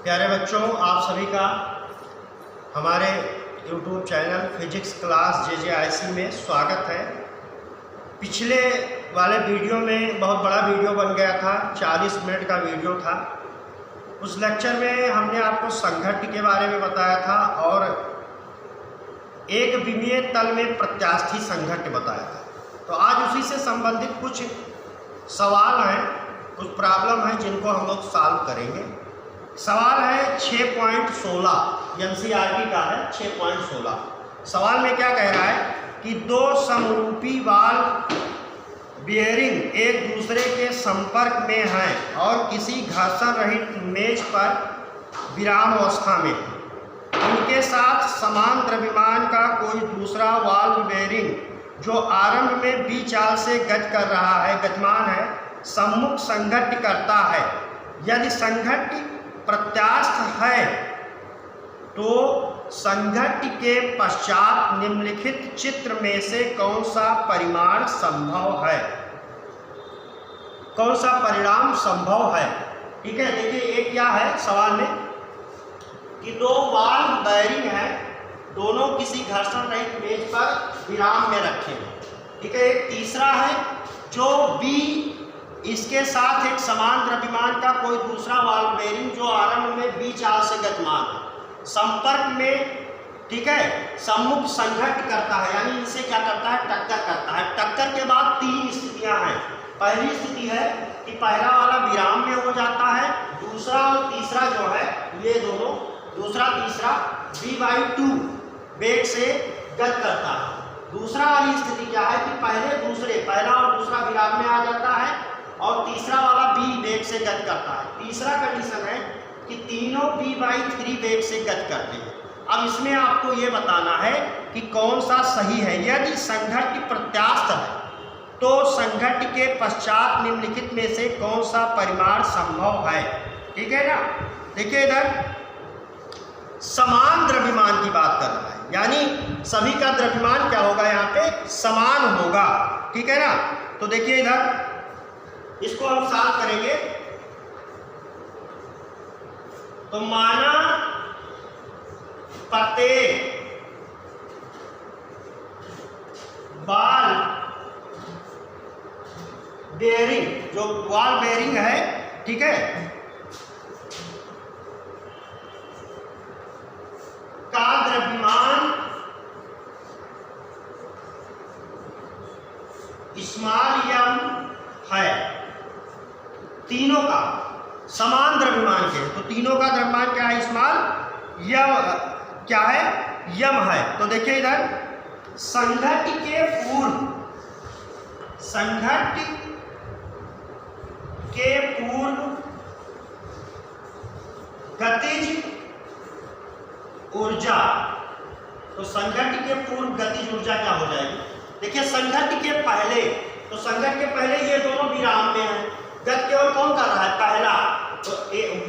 प्यारे बच्चों, आप सभी का हमारे YouTube channel physics class JJIC में स्वागत है। पिछले वाले वीडियो में बहुत बड़ा वीडियो बन गया था, 40 मिनट का वीडियो था। उस लेक्चर में हमने आपको संघट्ट के बारे में बताया था और एक विमीय तल में प्रत्यास्थी संघट्ट बताया था। तो आज उसी से संबंधित कुछ सवाल हैं, कुछ प्रॉब्लम हैं जिनको हम लोग सॉल्व करेंगे। सवाल है 6.16, NCERT का है 6.16। सवाल में क्या कह रहा है कि दो समरूपी बॉल बेयरिंग एक दूसरे के संपर्क में हैं और किसी घर्षण रहित मेज पर विराम अवस्था में उनके साथ समान द्रव्यमान का कोई दूसरा वाल्व बेयरिंग जो आरंभ में B चाल से गतिमान है, सम्मुख संघट्ट करता है। यदि संघट्ट प्रत्यास्थ है तो संघट्ट के पश्चात निम्नलिखित चित्र में से कौन सा परिमाण संभव है, कौन सा परिणाम संभव है। ठीक है, देखिए एक क्या है सवाल में कि दो वाल्व बेयरिंग है, दोनों किसी घर्षण रहित मेज पर विराम में रखे हैं। ठीक है, एक तीसरा है जो B इसके साथ एक समान द्रव्यमान का कोई दूसरा वाल्व बेयरिंग जो आरंभ में B चाल से गतिमान है, संपर्क में, ठीक है, सम्मुख संघट्ट करता है, यानी इनसे क्या करता है, टक्कर करता है। टक्कर के बाद तीन स्थितियां हैं। पहली स्थिति है कि पहला वाला विराम में हो जाता है, दूसरा और तीसरा जो है ये दोनों, दूसरा तीसरा V/2 वेग से गति करता है। दूसरा वाली स्थिति क्या है कि पहला और दूसरा विराम में आ जाता है और तीसरा वाला B वेग से गति करता है। तीसरा कंडीशन है कि तीनों V/3 वेग से गति करते हैं। अब इसमें आपको ये बताना है कि कौन सा सही है। यदि संघट्ट प्रत्यास्थ है तो संघट्ट के पश्चात निम्नलिखित में से कौन सा परिमाण संभव है। ठीक है ना, देखिए इधर समान द्रव्यमान की बात कर रहा है, यानी सभी का द्रव्यमान क्या होगा, यहाँ पे समान होगा। ठीक है ना, तो देखिए इधर इसको हम सॉल्व करेंगे। तो माना प्रत्येक बॉल बेयरिंग, जो बॉल बेयरिंग है, ठीक है, का द्रव्यमान स्मॉल m है, तीनों का समान द्रव्यमान के, तो तीनों का द्रव्यमान क्या है, स्मॉल क्या है, m है। तो देखिए इधर संघट्ट के पूर्व गतिज ऊर्जा, तो संघट्ट के पूर्व गतिज ऊर्जा क्या हो जाएगी। देखिए संघट्ट के पहले, तो संघट्ट के पहले ये दोनों विराम में है, गति केवल कौन कर रहा है, पहला, तो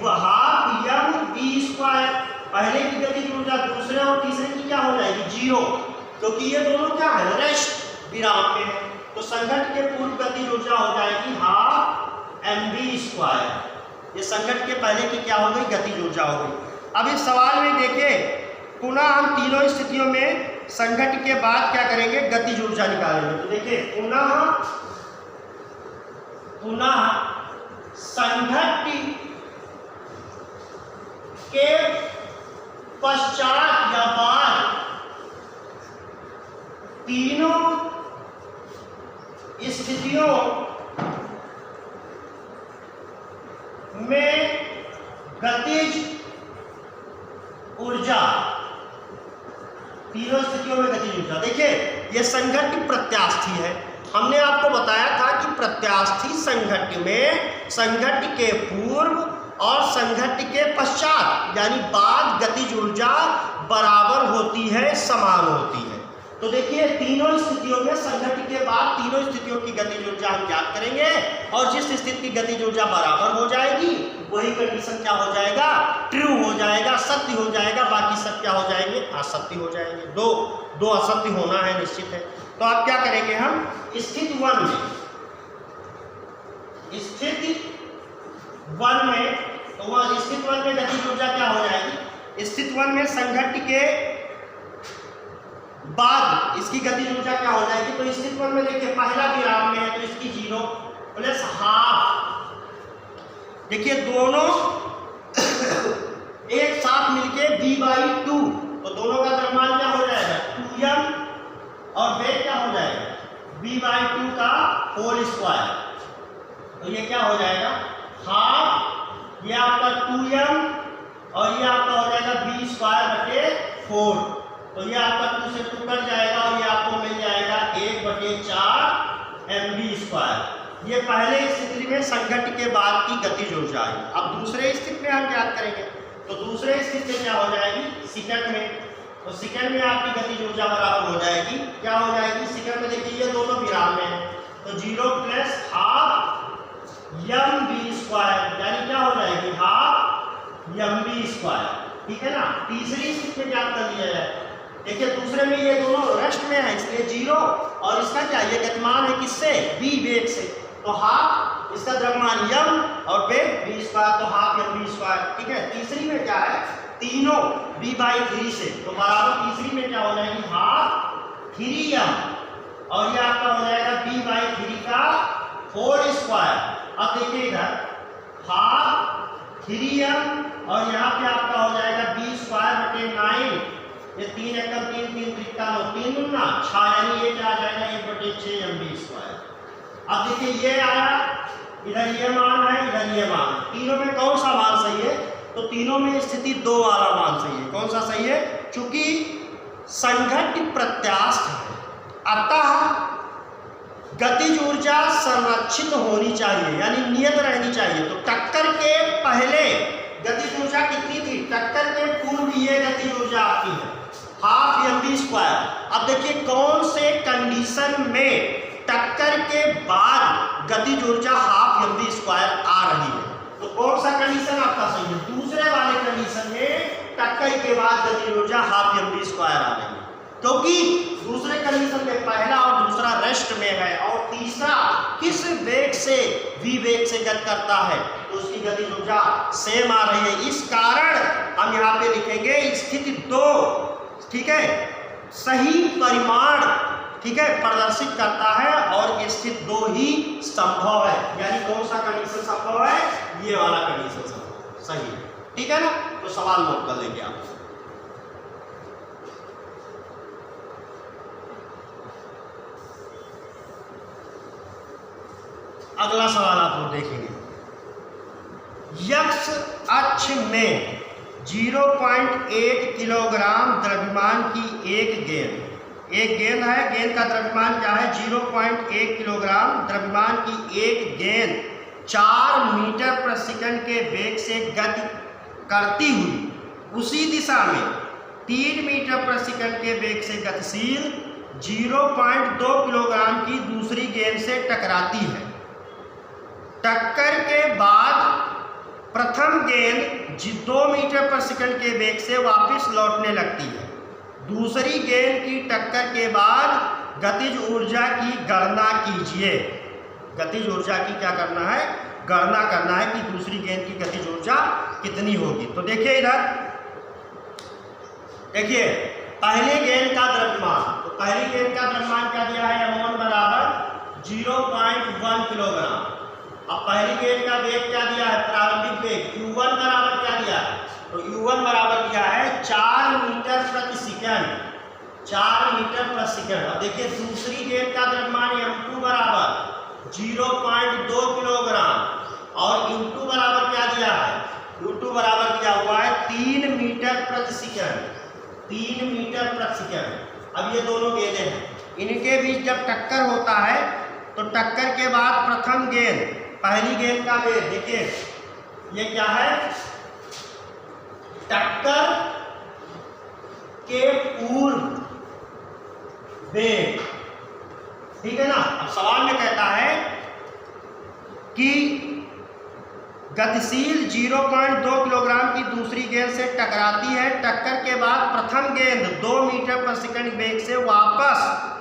हाफ m/v², पहले की गतिज ऊर्जा दूसरे और तीसरे की क्या हो जाएगी, 0, क्योंकि ये दोनों क्या है, रेस्ट विराम में है। तो संघट्ट के पूर्व गतिज ऊर्जा हो जाएगी हाफ mv²। ये संघट्ट के पहले की क्या हो गई, गतिज ऊर्जा हो गई। अब इस सवाल में देखिए पुनः हम तीनों स्थितियों में संघट्ट के बाद क्या करेंगे, गतिज ऊर्जा निकालेंगे। तो देखिए पुनः संघट्ट के पश्चात या बाद तीनों स्थितियों में गतिज ऊर्जा, तीनों स्थितियों में गतिज ऊर्जा। देखिए ये संघट्ट प्रत्यास्थी है, हमने आपको बताया था कि प्रत्यास्थी संघट्ट में संघट्ट के पूर्व और संघट्ट के पश्चात यानी बाद गतिज ऊर्जा बराबर होती है, समान होती है। तो देखिए तीनों स्थितियों में संघट्ट के बाद तीनों स्थितियों की गतिज ऊर्जा हम ज्ञात करेंगे और जिस स्थिति की गतिज ऊर्जा बराबर हो जाएगी वही कंडीशन क्या हो जाएगा, ट्रू हो जाएगा, सत्य हो जाएगा, बाकी सब क्या हो जाएंगे, असत्य हो जाएंगे। दो असत्य होना है, निश्चित है। तो अब क्या करेंगे हम, स्थिति 1 में, स्थिति 1 में तो वह स्थिति 1 में गतिज ऊर्जा क्या हो जाएगी, स्थिति 1 में संघट्ट के बाद इसकी गतिज ऊर्जा क्या हो जाएगी, तो स्थिति 1 में देखिए पहला विराम में है तो इसकी 0 प्लस हाफ, देखिए दोनों एक साथ मिलके v/2, तो दोनों का द्रव्यमान क्या हो जाएगा 2m और वेग क्या हो जाएगा v/2 का होल स्क्वायर, तो ये क्या हो जाएगा हाफ, ये आपका 2m और ये आपका हो जाएगा v²/4, तो ये आपका 2 से 2 कट जाएगा और ये आपको मिल जाएगा 1/4 mv²। ये पहले स्थिति में संघट्ट के बाद की गतिज ऊर्जा है। अब दूसरे स्थिति में हम क्या करेंगे, तो दूसरे स्थिति में क्या हो जाएगी सेकंड में, तो सेकंड में आपकी गतिज ऊर्जा बराबर हो जाएगी, क्या हो जाएगी सेकंड में, देखिए ये दोनों विराम में है तो 0 प्लस हाफ mv², यानी क्या हो जाएगी हाफ mv², ठीक है ना। तीसरी स्थिति में क्या कर दिया जाए, देखिए दूसरे में ये दोनों रेस्ट में है इसलिए 0 और इसका क्या ये गतिमान है किससे v वेग से, तो हाफ इसका द्रव्यमान m और वेग v², तो हाफ mv², ठीक है। तीसरी में क्या है तीनों v/3 से, तो बराबर तीसरी में क्या हो जाएगी हाफ 3m और ये आपका हो जाएगा v/3 का होल स्क्वायर। अब देखिए इधर हाफ 3m और यहाँ पे आपका हो जाएगा v²/9, ये 3 एकम 3 3 त्रिका 9 3 गुना 6, यानी ये क्या आ जाएगा 1/6 mv²। अब देखिए ये आया, इधर ये मान है, इधर ये मान, तीनों में कौन सा मान सही है, तो तीनों में स्थिति 2 वाला मान सही है। कौन सा सही है, चूंकि संघट्ट प्रत्यास्थ है अतः गतिज ऊर्जा संरक्षित होनी चाहिए, यानी नियत रहनी चाहिए। तो टक्कर के पहले गतिज ऊर्जा कितनी थी, टक्कर के पूर्व ये गतिज ऊर्जा आपकी है हाफ mv²। अब देखिए कौन से कंडीशन में टक्कर के बाद गतिज ऊर्जा हाफ mv² आ रही है, तो कौन सा कंडीशन आपका सही है, दूसरे वाले कंडीशन में टक्कर के बाद गतिज ऊर्जा हाफ mv² आ रही है, क्योंकि दूसरे कंडीशन में पहला और दूसरा रेस्ट में है और तीसरा किस वेग से v वेग से गति करता है, तो उसकी गतिज ऊर्जा सेम आ रही है। इस कारण हम यहाँ पे लिखेंगे स्थिति 2, ठीक है, सही परिमाण, ठीक है, प्रदर्शित करता है और स्थिति 2 ही संभव है, यानी कौन सा कंडीशन संभव है, ये वाला कंडीशन संभव सही है, ठीक है ना। तो सवाल नोट कर लेंगे आप। अगला सवाल आप लोग देखेंगे, x अक्ष में 0.8 किलोग्राम द्रव्यमान की एक गेंद है, गेंद का द्रव्यमान क्या है 0.1 किलोग्राम द्रव्यमान की एक गेंद 4 मीटर प्रति सेकंड के वेग से गति करती हुई उसी दिशा में 3 मीटर प्रति सेकंड के वेग से गतिशील 0.2 किलोग्राम की दूसरी गेंद से टकराती है। टक्कर के बाद प्रथम गेंद 2 मीटर प्रति सेकंड के वेग से वापस लौटने लगती है। दूसरी गेंद की टक्कर के बाद गतिज ऊर्जा की गणना कीजिए। गतिज ऊर्जा की क्या करना है, गणना करना है कि दूसरी गेंद की गतिज ऊर्जा कितनी होगी। तो देखिए इधर देखिए पहले गेंद का द्रव्यमान, तो पहली गेंद का द्रव्यमान क्या दिया है m1 बराबर 0.1 किलोग्राम। अब पहली गेंद का वेग क्या दिया है, प्रारंभिक वेग u1 बराबर क्या दिया है, तो u1 बराबर दिया है 4 मीटर प्रति सेकंड, 4 मीटर प्रति सेकंड। अब देखिए दूसरी गेंद का द्रव्यमान m2 बराबर 0.2 किलोग्राम और u2 बराबर क्या दिया है, u2 बराबर क्या हुआ है 3 मीटर प्रति सेकंड, 3 मीटर प्रति सेकंड। अब ये दोनों गेंदें हैं, इनके बीच जब टक्कर होता है तो टक्कर के बाद प्रथम गेंद पहली गेंद का वेग देखिए ये क्या है, टक्कर के पूर्व वेग, ठीक है ना। अब सवाल में कहता है कि गतिशील 0.2 किलोग्राम की दूसरी गेंद से टकराती है। टक्कर के बाद प्रथम गेंद 2 मीटर प्रति सेकंड वेग से वापस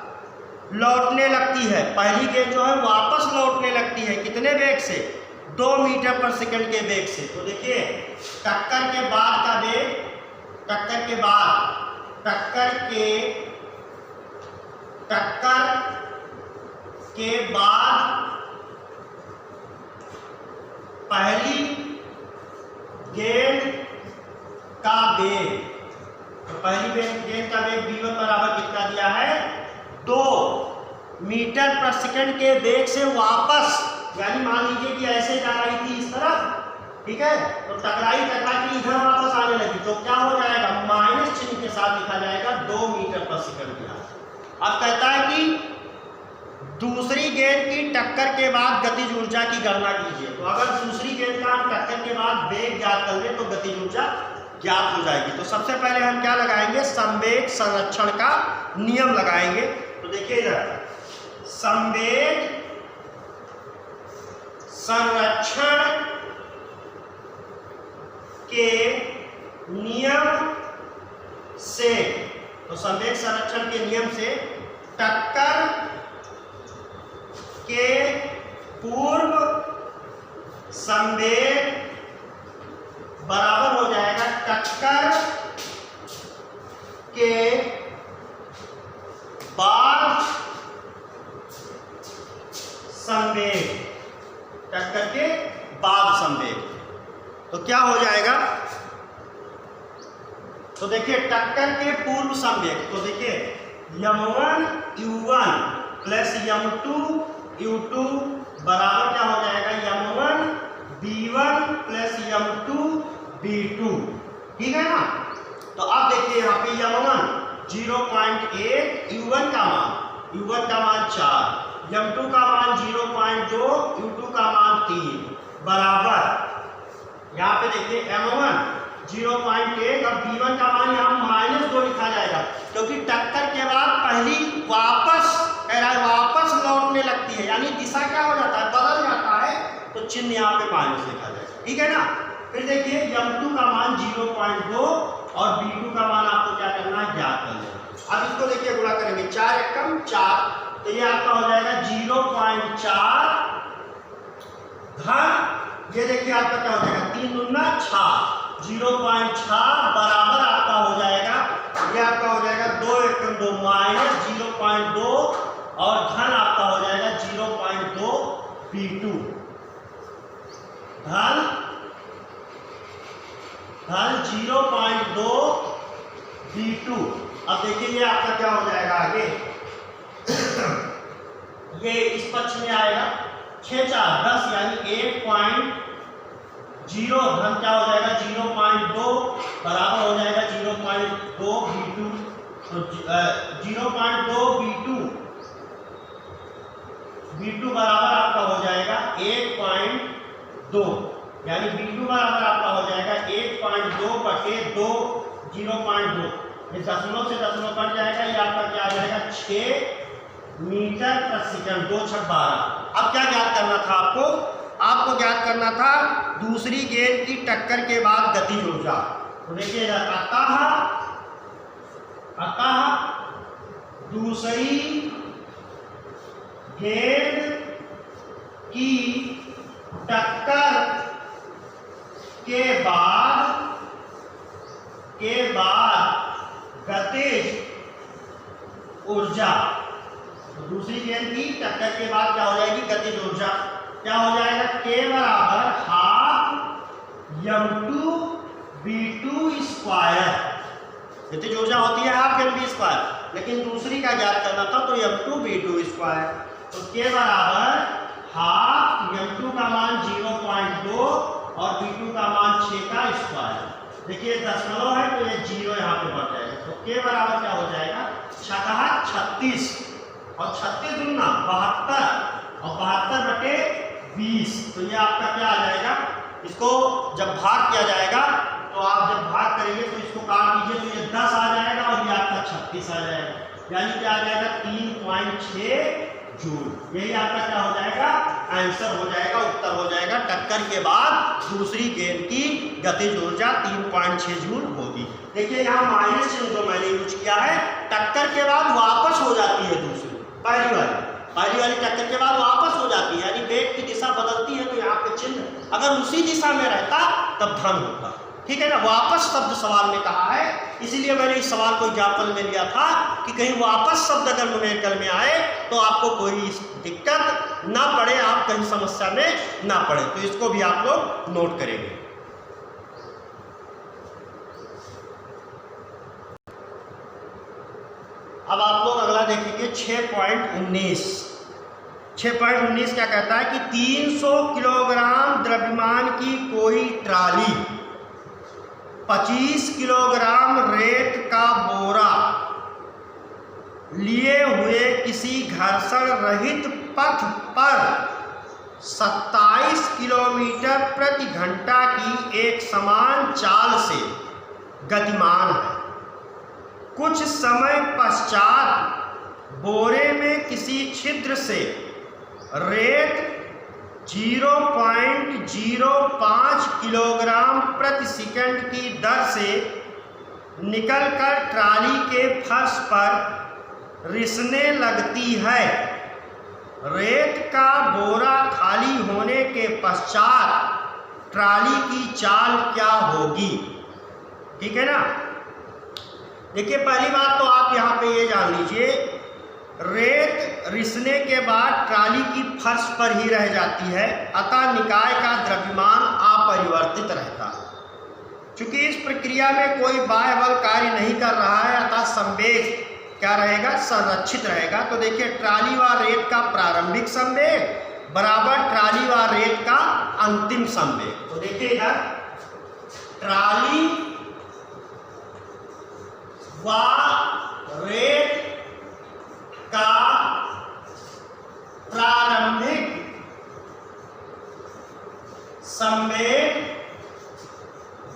लौटने लगती है। पहली गेंद जो है वापस लौटने लगती है, कितने वेग से 2 मीटर पर सेकंड के वेग से। तो देखिए टक्कर के बाद का वेग, टक्कर के बाद पहली गेंद का वेग, तो पहली गेंद का वेग v1 बराबर कितना दिया है 2 मीटर पर सेकंड के वेग से वापस, यानी मान लीजिए कि ऐसे जा रही थी इस तरफ, ठीक है, तो टकराई टकरा के इधर वापस आने लगी, तो क्या हो जाएगा माइनस चिन्ह के साथ लिखा जाएगा 2 मीटर पर सेकंड दिया। अब कहता है कि दूसरी गेंद की टक्कर के बाद गतिज ऊर्जा की गणना कीजिए। तो अगर दूसरी गेंद का हम टक्कर के बाद वेग ज्ञात कर ले तो गतिज ऊर्जा ज्ञात हो जाएगी। तो सबसे पहले हम क्या लगाएंगे, संवेग संरक्षण का नियम लगाएंगे। तो देखिए इधर संवेग संरक्षण के नियम से, तो संवेग संरक्षण के नियम से टक्कर के पूर्व संवेग बराबर हो जाएगा टक्कर के बाद संवेग, टक्कर के बाद संवेग। तो क्या हो जाएगा, तो देखिए टक्कर के पूर्व संवेग, तो देखिए m1 u1 plus m2 u2 बराबर क्या हो जाएगा m1 b1 plus m2 b2, ठीक है ना। तो अब देखिए यहाँ पे m1 0.8, u1 का मान 4, m2 का मान 0.2, u2 का मान 3 बराबर, यहाँ पे देखिए m1 0.8 और b1 का मान यहाँ -2 लिखा जाएगा, क्योंकि टक्कर के बाद पहली वापस लौटने लगती है, यानी दिशा क्या हो जाता है, बदल जाता है, तो चिन्ह यहाँ पे माइनस लिखा जाएगा, ठीक है ना। फिर देखिए m2 का मान 0.2 और b2 का मान आपको क्या करना है, ज्ञात कर लेना। अब इसको देखिए गुणा करेंगे, 4 एकम 4, तो ये आपका हो जाएगा 0.4 धन, ये देखिए आपका क्या हो जाएगा 3 दूना 6, 0.6 बराबर आपका हो जाएगा, ये आपका हो जाएगा 2 एकम 2 माइनस 0.2 और धन आपका हो जाएगा 0.2 b2 धन 0.2 b2। अब देखिए ये आपका क्या हो जाएगा आगे, ये इस पक्ष में आएगा 6 4 10, यानी 1.0 धन क्या हो जाएगा 0.2 बराबर हो जाएगा 0.2 b2, तो 0.2 b2 बराबर आपका हो जाएगा 1.2, यानी b2 बराबर आपका हो जाएगा 1.2 बटे 2, 0.2, ये दशमलव से दशमलव कट जाएगा, ये आपका क्या आ जाएगा 6 मीटर पर सेकंड, 2 6 12। अब क्या ज्ञात करना था आपको ज्ञात करना था दूसरी गेंद की टक्कर के बाद गतिज ऊर्जा। तो देखिए अतः दूसरी गेंद की टक्कर के बाद गतिज ऊर्जा, तो दूसरी गेंद की टक्कर के बाद क्या हो जाएगी गतिज ऊर्जा, क्या हो जाएगा k बराबर हाफ m2 b2 स्क्वायर, गतिज ऊर्जा होती है हाफ m2 स्क्वायर, लेकिन दूसरी का ज्ञात करना था तो m2 b2 स्क्वायर, तो k बराबर हाफ m2 का मान 0.2 और b2 का मान 6 का स्क्वायर। देखिए दशमलव है तो ये 0 यहाँ पे बढ़ जाएगा, तो k बराबर क्या हो जाएगा 36 और 36 दूना 72 और 72 बटे 20, तो ये आपका क्या आ जाएगा, इसको जब भाग किया जाएगा तो आप जब भाग करेंगे तो इसको काट दीजिए तो ये 10 आ जाएगा और ये आपका 36 आ जाएगा, यानी क्या आ जाएगा 3.6 जूल। यही आपका क्या हो जाएगा आंसर हो जाएगा, उत्तर हो जाएगा, टक्कर के बाद दूसरी गेंद की गतिज ऊर्जा 3.6 जूल होगी। देखिए यहाँ माइनस चिन्ह जो मैंने यूज किया है, टक्कर के बाद वापस हो जाती है दूसरी, पहली वाली, पहली वाली टक्कर के बाद वापस हो जाती है, यानी वेग की दिशा बदलती है, तो यहाँ पे चिन्ह अगर उसी दिशा में रहता तब धन होता। ठीक है ना, वापस शब्द सवाल में कहा है, इसीलिए मैंने इस सवाल को एग्जाम्पल में लिया था कि कहीं वापस शब्द अगर न्यूमेरिकल में आए तो आपको कोई दिक्कत ना पड़े, आप कहीं समस्या में ना पड़े। तो इसको भी आप लोग नोट करेंगे। अब आप लोग अगला देखेंगे 6.19। 6.19 क्या कहता है कि 300 किलोग्राम द्रव्यमान की कोई ट्राली 25 किलोग्राम रेत का बोरा लिए हुए किसी घर्षण रहित पथ पर 27 किलोमीटर प्रति घंटा की एक समान चाल से गतिमान है। कुछ समय पश्चात बोरे में किसी छिद्र से रेत 0.05 किलोग्राम प्रति सेकंड की दर से निकलकर ट्राली के फर्श पर रिसने लगती है। रेत का बोरा खाली होने के पश्चात ट्राली की चाल क्या होगी? ठीक है ना। देखिए, पहली बात तो आप यहाँ पे ये जान लीजिए, रेत रिसने के बाद ट्राली की फर्श पर ही रह जाती है, अतः निकाय का द्रव्यमान अपरिवर्तित रहता है। चूंकि इस प्रक्रिया में कोई बाह्य बल कार्य नहीं कर रहा है, अतः संवेग क्या रहेगा? संरक्षित रहेगा। तो देखिए, ट्राली व रेत का प्रारंभिक संवेग बराबर ट्राली व रेत का अंतिम संवेग। तो देखिए इधर ट्राली व रेत का प्रारंभिक संवेग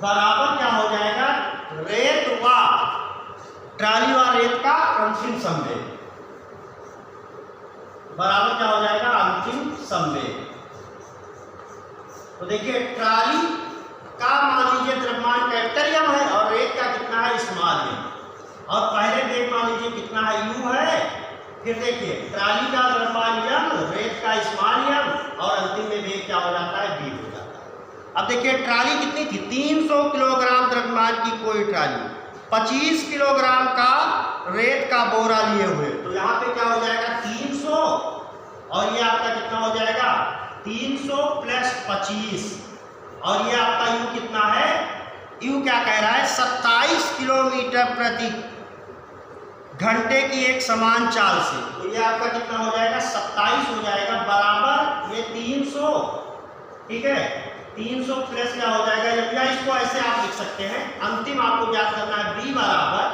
बराबर क्या हो जाएगा? रेत व ट्राली व रेत का अंतिम संवेग बराबर क्या हो जाएगा? अंतिम संवेग। तो देखिए, ट्राली का मान लीजिए द्रव्यमान कैपिटल एम है और रेत का कितना है? Small m. और पहले वेग मान लीजिए कितना है? यू है। फिर देखिए, ट्राली का द्रव्यमान एम, रेत का स्मॉल एम, और अंतिम में वेग क्या हो जाता है? बी हो जाता है। अब देखिए, ट्राली कितनी थी? 300 किलोग्राम द्रव्यमान की कोई ट्राली 25 किलोग्राम का रेत का बोरा लिए हुए, तो यहाँ पे क्या हो जाएगा? 300, और ये आपका कितना हो जाएगा? 300 प्लस 25, और ये आपका यू कितना है? यू क्या कह रहा है? 27 किलोमीटर प्रति घंटे की एक समान चाल से। तो ये आपका कितना हो जाएगा? 27 हो जाएगा, बराबर ये 300। ठीक है, 300 प्लस क्या हो जाएगा? या इसको ऐसे आप लिख सकते हैं, अंतिम आपको याद करना है, बी बराबर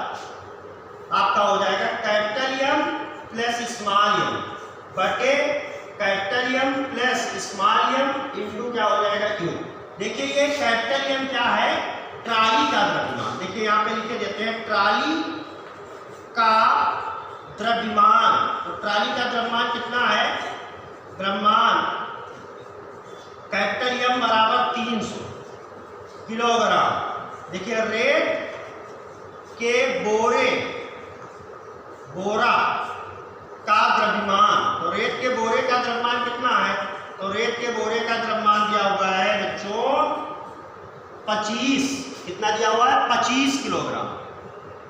आपका हो जाएगा capital M plus small M बटे capital M plus small M into क्या हो जाएगा? क्यू। देखिए, ये कैपिटल एम क्या है? ट्राली का द्रव्यमान। देखिए यहाँ पे लिखे देते हैं ट्राली का द्रव्यमान। तो ट्राली का द्रव्यमान कितना है? द्रव्यमान कैपिटल एम बराबर 300 किलोग्राम। देखिए, रेत के बोरा का द्रव्यमान, तो रेत के बोरे का द्रव्यमान कितना है? तो रेत के बोरे का द्रव्यमान दिया हुआ है बच्चों 25। कितना दिया हुआ है? 25 किलोग्राम।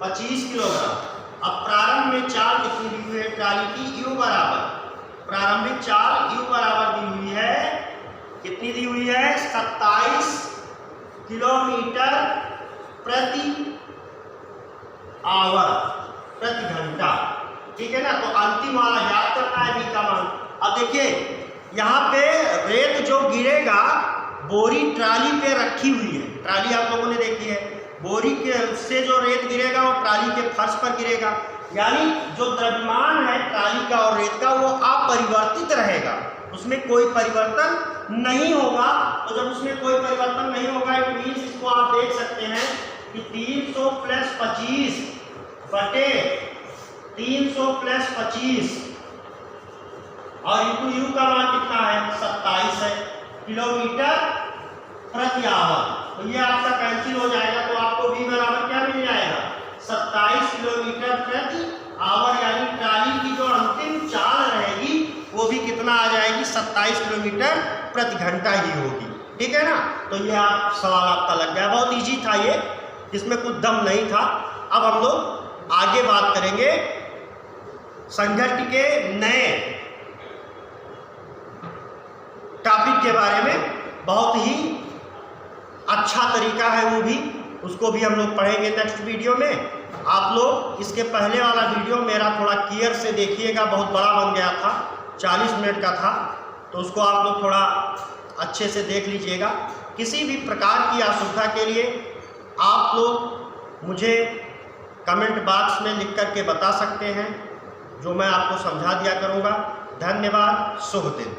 25 किलोग्राम। अब प्रारंभ में चाल कितनी दी हुई है ट्राली की? यू बराबर, प्रारंभिक चाल यू बराबर दी हुई है, कितनी दी हुई है? 27 किलोमीटर प्रति आवर, प्रति घंटा। ठीक है ना। तो अंतिम वाला याद करना है बी का मान। अब देखिए, यहाँ पे रेत जो गिरेगा, बोरी ट्राली पे रखी हुई है, ट्राली आप लोगों ने देखी है, बोरी के से जो रेत गिरेगा वो ट्राली के फर्श पर गिरेगा, यानी जो द्रव्यमान है ट्राली का और रेत का वो अपरिवर्तित रहेगा, उसमें कोई परिवर्तन नहीं होगा। तो जब उसमें कोई परिवर्तन नहीं होगा, इट मीन्स इसको आप देख सकते हैं कि 300 प्लस 25 बटे 300 प्लस 25 और इंटू यू का मान कितना है? 27 है किलोमीटर प्रति आवर। तो ये आपका कैंसिल हो जाएगा, तो आपको v बराबर क्या मिल जाएगा? 27 किलोमीटर प्रति आवर, यानी ट्राली की जो अंतिम चाल रहेगी कितना आ जाएगी, 27 किलोमीटर प्रति घंटा ही होगी। ठीक है ना। तो ये आप सवाल आपका लग गया, बहुत इजी था ये, इसमें कुछ दम नहीं था। अब हम लोग आगे बात करेंगे संघट्ट के नए टॉपिक के बारे में। बहुत ही अच्छा तरीका है वो भी, उसको भी हम लोग पढ़ेंगे नेक्स्ट वीडियो में। आप लोग इसके पहले वाला वीडियो मेरा थोड़ा केयर से देखिएगा, बहुत बड़ा बन गया था, 40 मिनट का था, तो उसको आप लोग थोड़ा अच्छे से देख लीजिएगा। किसी भी प्रकार की असुविधा के लिए आप लोग मुझे कमेंट बॉक्स में लिख करके बता सकते हैं, जो मैं आपको समझा दिया करूँगा। धन्यवाद, शुभ दिन।